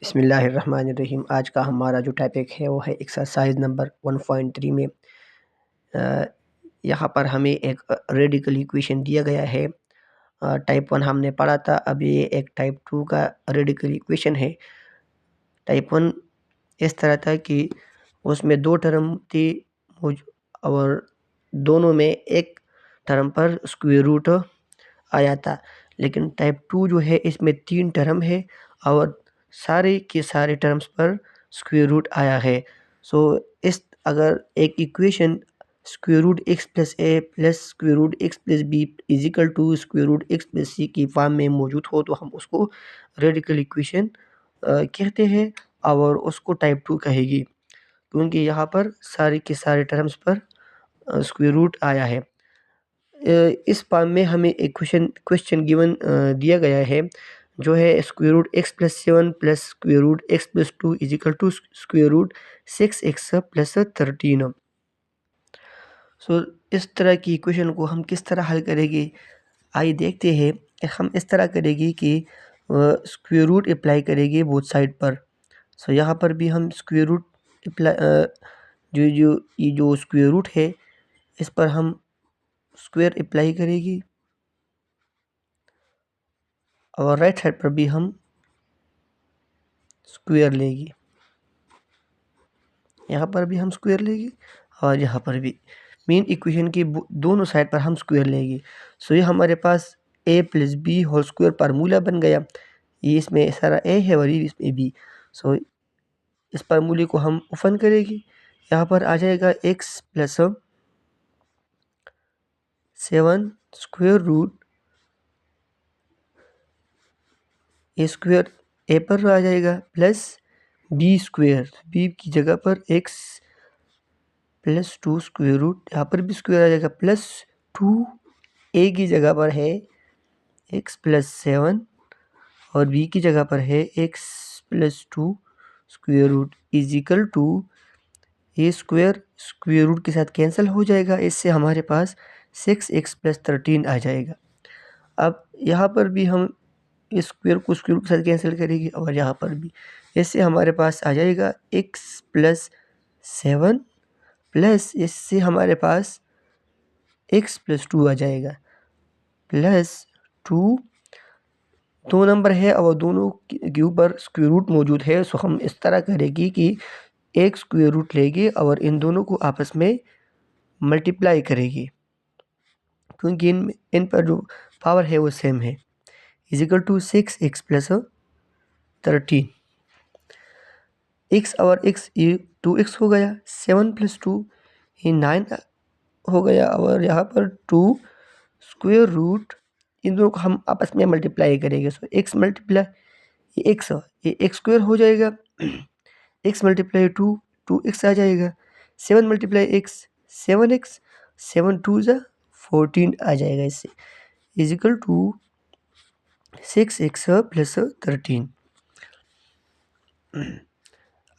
बिस्मिल्लाहिर्रहमानिर्रहीम। आज का हमारा जो टॉपिक है वो है एक्सरसाइज नंबर 1.3 में अ, यहाँ पर हमें एक रेडिकल इक्वेशन दिया गया है। टाइप 1 हमने पढ़ा था, अब ये एक टाइप 2 का रेडिकल इक्वेशन है। टाइप 1 इस तरह था कि उसमें 2 टर्म थी और दोनों में एक टर्म पर स्क्वायर रूट आया था। लेकिन टाइप 2 जो है इसमें 3 टर्म है और सारे के सारे टर्म्स पर स्क्वायर रूट आया है। सो इस अगर एक equation square root x plus a plus square root x plus b is equal to square root x plus c की फॉर्म में मौजूद हो तो हम उसको रेडिकल इक्वेशन कहते हैं और उसको टाइप 2 कहेगी, क्योंकि यहाँ पर सारे के सारे टर्म्स पर स्क्वायर रूट आया है। इस फॉर्म में हमें एक क्वेश्चन गिवन दिया गया है, जो है square root x plus 7 plus square root x plus 2 is equal to square root 6x plus 13। सो इस तरह की इक्वेशन को हम किस तरह हल करेंगे, आइए देखते हैं। हम इस तरह करेंगे कि स्क्वायर रूट अप्लाई करेंगे बोथ साइड पर। सो यहाँ पर भी हम स्क्वायर रूट अप्लाई जो स्क्वायर रूट है इस पर हम स्क्वायर अप्लाई करेगी और राइट साइड पर भी हम स्क्वायर लेगी। यहाँ पर भी हम स्क्वायर लेगी और यहाँ पर भी मेन इक्वेशन की दोनों साइड पर हम स्क्वायर लेंगे। सो ये हमारे पास a plus b whole square formula बन गया। ये इसमें सारा a है और ये इसमें b। सो इस फार्मूले को हम ओपन करेंगे। यहाँ पर आ जाएगा x प्लस 7 स्क्वायर रूट ए स्क्वायर ए पर आ जाएगा प्लस बी स्क्वायर, बी की जगह पर x प्लस 2 स्क्वायर रूट, यहाँ पर भी स्क्वायर आ जाएगा प्लस 2, ए की जगह पर है x प्लस 7 और बी की जगह पर है x plus 2 square root is equal to a square square root के साथ कैंसिल हो जाएगा। इससे हमारे पास 6x प्लस 13 आ जाएगा। अब यहाँ पर भी हम इस स्क्वायर को स्क्वायर रूट के साथ कैंसिल करेंगे और यहाँ पर भी, इससे हमारे पास आ जाएगा x प्लस 7 प्लस इससे हमारे पास x प्लस 2 आ जाएगा प्लस 2। दो नंबर है और दोनों के ऊपर स्क्वायर रूट मौजूद है। सो हम इस तरह करेंगे कि एक स्क्वायर रूट लेंगे और इन दोनों को आपस में मल्टीप्लाई करेंगे, क्योंकि इन पर जो पावर है वो सेम है। Is equal to 6x plus 13। x और x ये 2x हो गया, 7 प्लस 2 ये 9 हो गया और यहाँ पर 2 स्क्वायर रूट, इन दोनों को हम आपस में मल्टीप्लाई करेंगे। सो x मल्टीप्लाई ये x स्क्वायर हो जाएगा, x मल्टीप्लाई 2 2x आ जाएगा, 7 मल्टीप्लाई x 7x 7 2 जा 14 आ जाएगा। इससे is equal to 6x plus 13।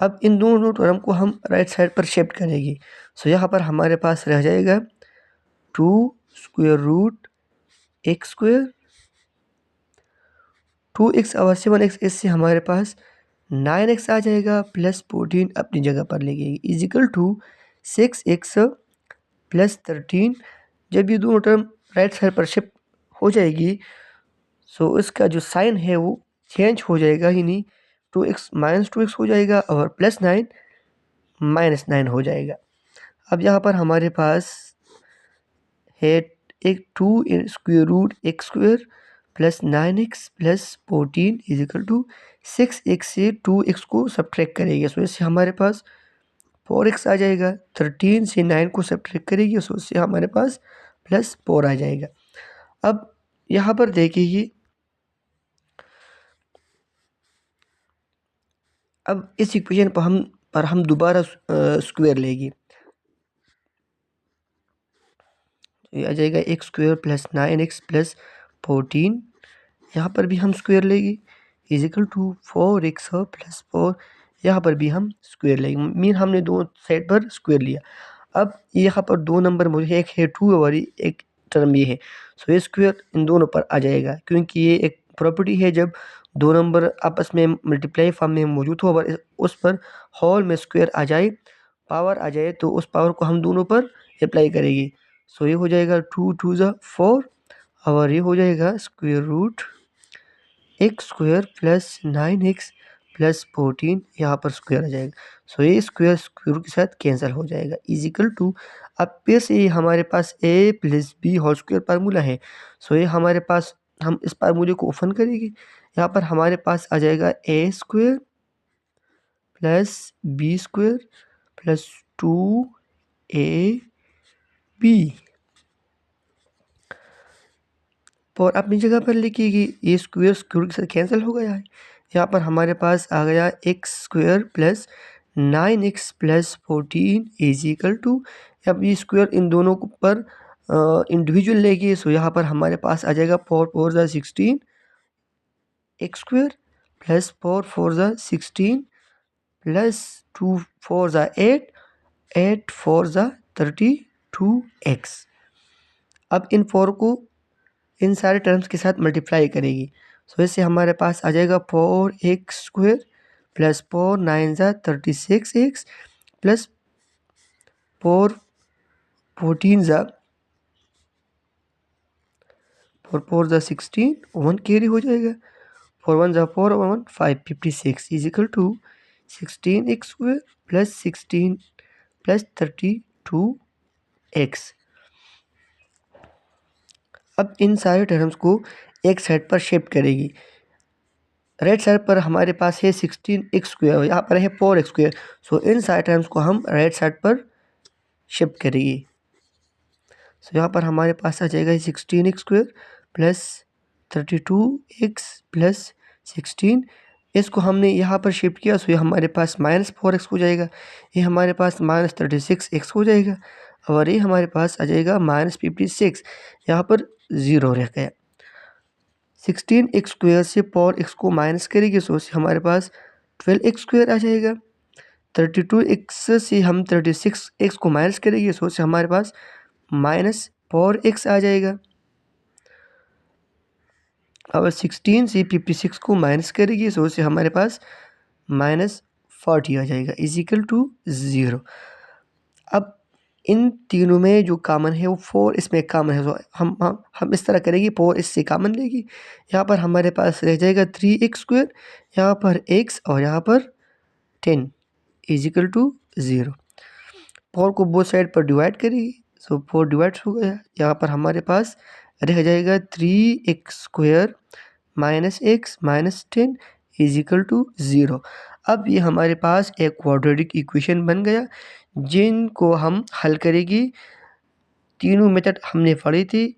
अब इन दोनों टर्म को हम राइट साइड पर शिफ्ट करेंगे। सो यहाँ पर हमारे पास रह जाएगा 2 square root x square 2x और 7x, इससे हमारे पास 9x आ जाएगा प्लस 14 अपनी जगह पर लेंगे is equal to 6x plus 13। जब ये दोनों टर्म राइट साइड पर शिफ्ट हो जाएगी सो इसका जो साइन है वो चेंज हो जाएगा ही नहीं, 2x माइनस 2x हो जाएगा और प्लस 9 माइनस 9 हो जाएगा। अब यहाँ पर हमारे पास है एक 2 square root x square plus 9x plus 14 is equal to 6x से 2x को सब्ट्रैक्ट करेंगे। सो इससे हमारे पास 4x आ जाएगा, 13 से 9 को सब्ट्रैक्ट करेंगे सो इससे हमारे पास प्लस 4 आ जाएगा। अब यहाँ पर देखिए, अब इस इक्वेशन पर हम दोबारा स्क्वायर लेंगे। ये आ जाएगा x square plus 9x plus 14, यहाँ पर भी हम स्क्वायर लेंगे is equal to 4x plus 4, यहाँ पर भी हम स्क्वायर लेंगे। मीन हमने दो साइड पर स्क्वायर लिया। अब यहाँ पर दो नंबर मुझे एक है 2 और एक टर्म ये है। सो ये स्क्वायर इन दोनों पर आ जाएगा, क्योंकि ये एक प्रॉपर्टी है, जब दो नंबर आपस में मल्टीप्लाई फॉर्म में मौजूद हो और उस पर होल में स्क्वायर आ जाए, पावर आ जाए, तो उस पावर को हम दोनों पर अप्लाई करेंगे। सो ये हो जाएगा 2 2 ज़ा 4 और ये हो जाएगा square root x square plus 9x plus 14, यहाँ पर स्क्वायर आ जाएगा। सो ये स्क्वायर स्क्वायर रूट के साथ कैंसिल हो जाएगा इजिकल टू। अब फिर से हमारे पास a plus b whole square formula है। सो ये हमारे पास, हम इस फार्मूले को ओपन करेंगे, यहाँ पर हमारे पास आ जाएगा a square plus b square plus 2ab और अपनी जगह पर लिखिए कि ये स्क्वायर स्क्वायर के साथ कैंसिल हो गया है। यहाँ पर हमारे पास आ गया x square plus 9x plus 14 is equal to, अब ये स्क्वायर इन दोनों पर इंडिविजुअल लेंगे। सो यहाँ पर हमारे पास आ जाएगा 4 4 ज़ा 16 एक्स स्क्वायर प्लस 4 4 ज़ा 16 प्लस 2 4 ज़ा 8 8 4 ज़ा 32x। अब इन 4 को इन सारे टर्म्स के साथ मल्टीप्लाई करेगी। सो इससे हमारे पास आ जाएगा 4x स्क्वायर प्लस 4 9 ज़ा 36x प्लस 4 14 ज़ा 4 4 ज़ा 16 1 कैरी हो जाएगा, 4 1 ज़ा 4 1 5 56 is equal to 16x square plus 16 plus 32x। अब इन सारे टर्म्स को एक साइड पर शिफ्ट करेगी। राइट साइड पर हमारे पास है 16x स्क्वायर, यहाँ पर है 4x स्क्वायर। सो इन सारे टर्म्स को हम राइट साइड पर शिफ्ट करेंगे। सो यहाँ पर हमारे पास आ जाएगा 16x square plus 32x plus 16, इसको हमने यहाँ पर शिफ्ट किया। सो ये हमारे पास -4x हो जाएगा, ये हमारे पास -36x हो जाएगा और ये हमारे पास आ जाएगा -56, यहाँ पर 0 रह गया। 16x स्क्वायर से 4x को माइनस करेंगे, सो हमारे पास 12x स्क्वायर आ जाएगा। 32x से हम 36x को माइनस करेंगे, सो हमारे पास -4x आ जाएगा। अब 16 से 56 को माइनस करेंगे, सो हमारे पास -40 आ जाएगा इज इक्वल टू 0। अब इन तीनों में जो कॉमन है वो 4 इसमें कॉमन है। तो हम इस तरह करेंगे, 4 इससे कॉमन लेगी, यहाँ पर हमारे पास रह जाएगा 3x स्क्वायर, यहाँ पर x और यहाँ पर 10 इज इक्वल टू 0। 4 को बोथ साइड पर डिवाइड करेगी, सो 4 डिवाइड हो गया, यहाँ पर हमारे पास रह जाएगा 3x square minus x minus 10 is equal to 0। अब ये हमारे पास एक क्वाड्रेटिक इक्वेशन बन गया, जिनको हम हल करेंगे। तीनों मेथड हमने पढ़ी थी,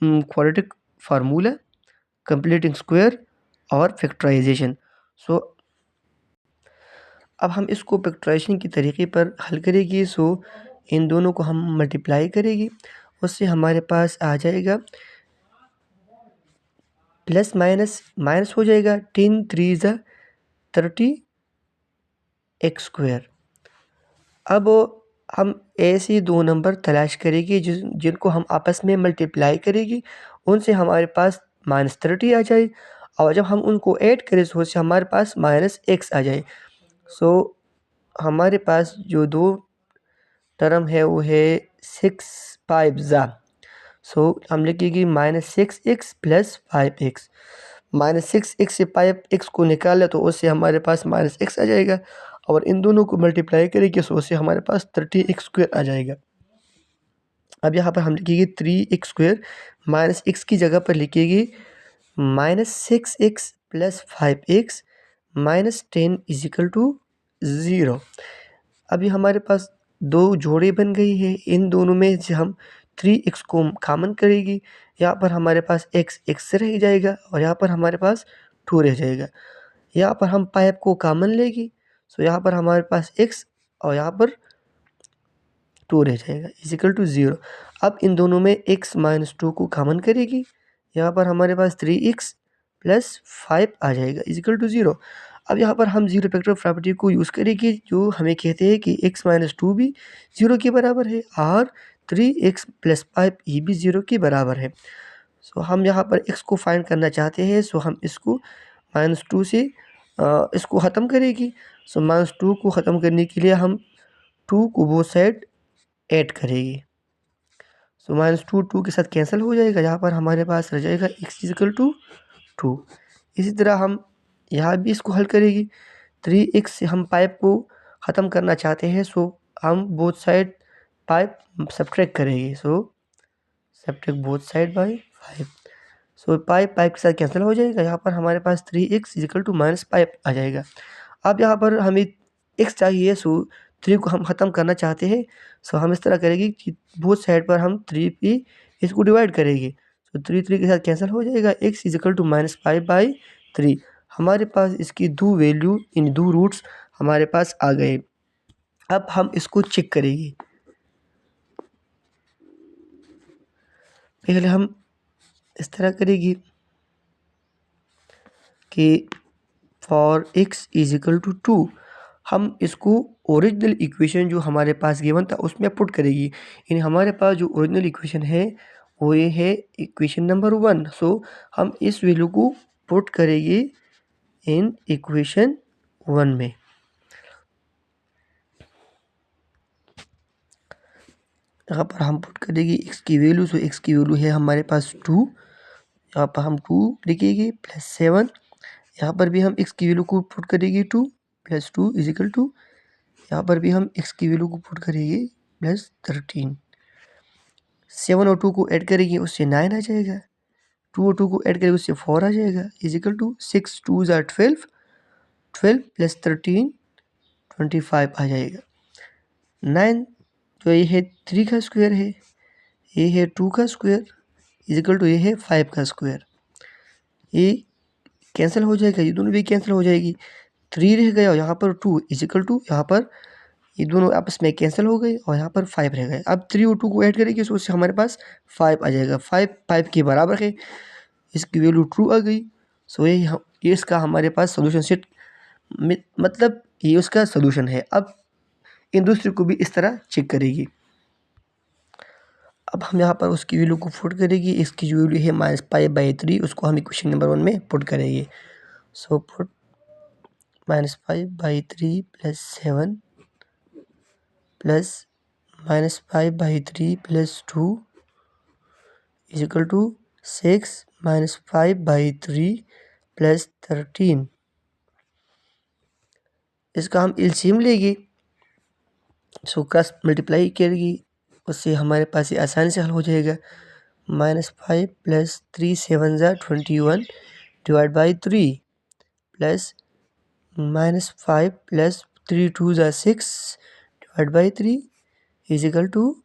क्वाड्रेटिक फार्मूला, कंप्लीटिंग स्क्वायर और फैक्टराइजेशन। सो अब हम इसको फैक्टराइजेशन के तरीके पर हल करेंगे। सो इन दोनों को हम मल्टीप्लाई करेंगे, उससे हमारे पास आ जाएगा प्लस माइनस माइनस हो जाएगा, 10 3 ज़ा 30x स्क्वायर। अब हम ऐसे दो नंबर तलाश करेंगे जिनको हम आपस में मल्टीप्लाई करेंगे, उनसे हमारे पास -30 आ जाए और जब हम उनको ऐड करें तो उससे हमारे पास -x आ जाए। सो हमारे पास जो दो टर्म है वो है 6 5 ज़ा, सो हम लिखेंगे -6x प्लस 5x। -6x से 5x को निकाले तो उससे हमारे पास -x आ जाएगा और इन दोनों को मल्टीप्लाई करेंगे, सो उससे हमारे पास 30x स्क्वायर आ जाएगा। अब यहाँ पर हम लिखेंगे 3x स्क्वायर, -x की जगह पर लिखेंगे -6x plus 5x minus 10 is equal to 0। अभी हमारे पास दो जोड़े बन गई है, इन दोनों में से हम 3x को कॉमन करेगी, यहाँ पर हमारे पास x रह जाएगा और यहाँ पर हमारे पास 2 रह जाएगा। यहाँ पर हम 5 को कॉमन लेगी, सो यहाँ पर हमारे पास x और यहाँ पर 2 रह जाएगा इज इक्वल टू 0। अब इन दोनों में x माइनस 2 को कॉमन करेगी, यहाँ पर हमारे पास 3x प्लस 5 आ जाएगा इज इक्वल टू 0। अब यहाँ पर हम जीरो फैक्टर प्रॉपर्टी को यूज़ करेंगे, जो हमें कहते हैं कि x माइनस 2 भी 0 के बराबर है और 3x प्लस 5 ये भी 0 के बराबर है। सो हम यहाँ पर x को फाइंड करना चाहते हैं, सो हम इसको -2 से इसको ख़त्म करेगी। सो -2 को ख़त्म करने के लिए हम 2 को बोथ साइड ऐड करेंगे। सो -2 2 के साथ कैंसिल हो जाएगा, यहाँ पर हमारे पास रह जाएगा x इक्वल टू 2। इसी तरह हम यहाँ भी इसको हल करेंगे। 3x से हम पाइप को ख़त्म करना चाहते हैं, सो हम बोथ साइड पाइप सब्ट्रैक्ट करेंगे। So subtract both side by 5। So pipe के साथ कैंसिल हो जाएगा, यहाँ पर हमारे पास 3x इक्वल टू -5 आ जाएगा। अब यहाँ पर हमें x चाहिए, सो 3 को हम ख़त्म करना चाहते हैं। सो हम इस तरह करेंगे कि बोथ साइड पर हम 3 पे इसको डिवाइड करेंगे। सो 3 के साथ कैंसिल हो जाएगा, x इक्वल टू -5/3। हमारे पास इसकी दो वैल्यू इन दो रूट्स हमारे पास आ गए। अब हम इसको चेक करेंगे। पहले हम इस तरह करेंगे कि for x is equal to 2 हम इसको ओरिजिनल इक्वेशन जो हमारे पास गिवन था उसमें पुट करेगी। यानी हमारे पास जो ओरिजिनल इक्वेशन है वो ये है इक्वेशन नंबर 1। सो हम इस वैल्यू को पुट करेंगे इन इक्वेशन 1 में। यहाँ पर हम पुट करेंगे x की वैल्यू। सो x की वैल्यू है हमारे पास 2, यहाँ पर हम 2 लिखेंगे प्लस 7। यहाँ पर भी हम x की वैल्यू को पुट करेंगे 2 प्लस 2 इज इक्वल टू, यहाँ पर भी हम x की वैल्यू को पुट करेंगे प्लस 13। 7 और 2 को ऐड करेंगे उससे 9 आ जाएगा। 2 और 2 को ऐड करेंगे उससे 4 आ जाएगा इज इक्वल टू 6 2 ज़ा 12, 12 प्लस 13 25 आ जाएगा। 9 जो ये है 3 का स्क्वायर है, ये है 2 का स्क्वायर इज इक्वल टू ये है 5 का स्क्वायर। ये कैंसिल हो जाएगा, ये दोनों भी कैंसिल हो जाएगी। 3 रह गया और यहाँ पर 2 इज इक्वल टू, यहाँ पर ये दोनों आपस में कैंसिल हो गए और यहाँ पर 5 रह गए। अब 3 और 2 को ऐड करेंगे तो उससे हमारे पास 5 आ जाएगा। 5 के बराबर है, इसकी वैल्यू ट्रू आ गई। सो ये इसका हमारे पास सोल्यूशन सेट मतलब ये उसका सोल्यूशन है। अब इन दूसरे को भी इस तरह चेक करेगी। अब हम यहाँ पर उसकी वैल्यू को पुट करेंगे। इसकी जो वैल्यू है -5/3 उसको हम इक्वेशन नंबर 1 में पुट करेंगे। So put -5/3 plus 7 plus -5/3 plus 2 is equal to 6 -5/3 plus 13। इसका हम एलसीएम लेंगे, सो क्रॉस मल्टीप्लाई करेगी, उससे हमारे पास ये आसानी से हल हो जाएगा। -5 प्लस 3 7 ज़ा 21 डिवाइड बाई 3 प्लस -5 प्लस 3 2 ज़ा 6 divide by 3 is equal to,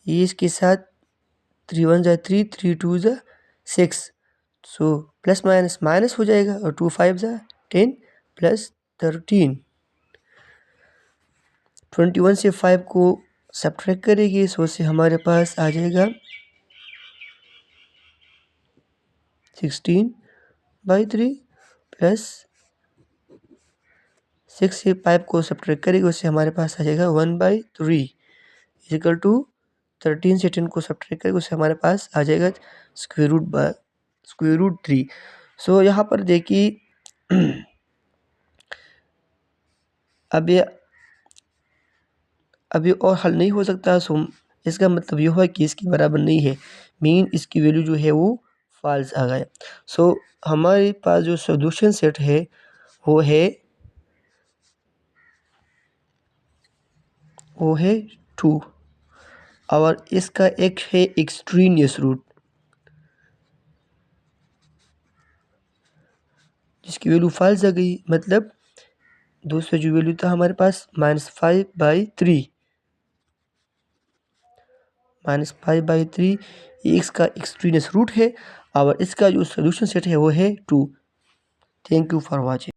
ये इसके साथ 3 1 ज़ा 3 3 2 ज़ा 6। सो प्लस माइनस माइनस हो जाएगा और 2 5 ज़ा 10 प्लस 13। 21 से 5 को सब्ट्रैक्ट करेंगे, सो से हमारे पास आ जाएगा 16/3 प्लस 6 से 5 को सब्ट्रैक्ट करेंगे, उससे हमारे पास आ जाएगा 1/3 इज इक्वल टू 13 से 10 को सब्ट्रैक्ट करेंगे, उससे हमारे पास आ जाएगा √3। सो यहाँ पर देखिए अब ये और हल नहीं हो सकता। सो इसका मतलब ये हुआ कि इसके बराबर नहीं है, मीन इसकी वैल्यू जो है वो फॉल्स आ गया। सो हमारे पास जो सॉल्यूशन सेट है वो है 2 और इसका एक है एक्सट्रीनियस रूट जिसकी वैल्यू फॉल्स आ गई। मतलब दूसरा जो वैल्यू था हमारे पास -5/3 ये इसका एक्सट्रीनियस रूट है और इसका जो सोल्यूशन सेट है वो है 2। Thank you for watching.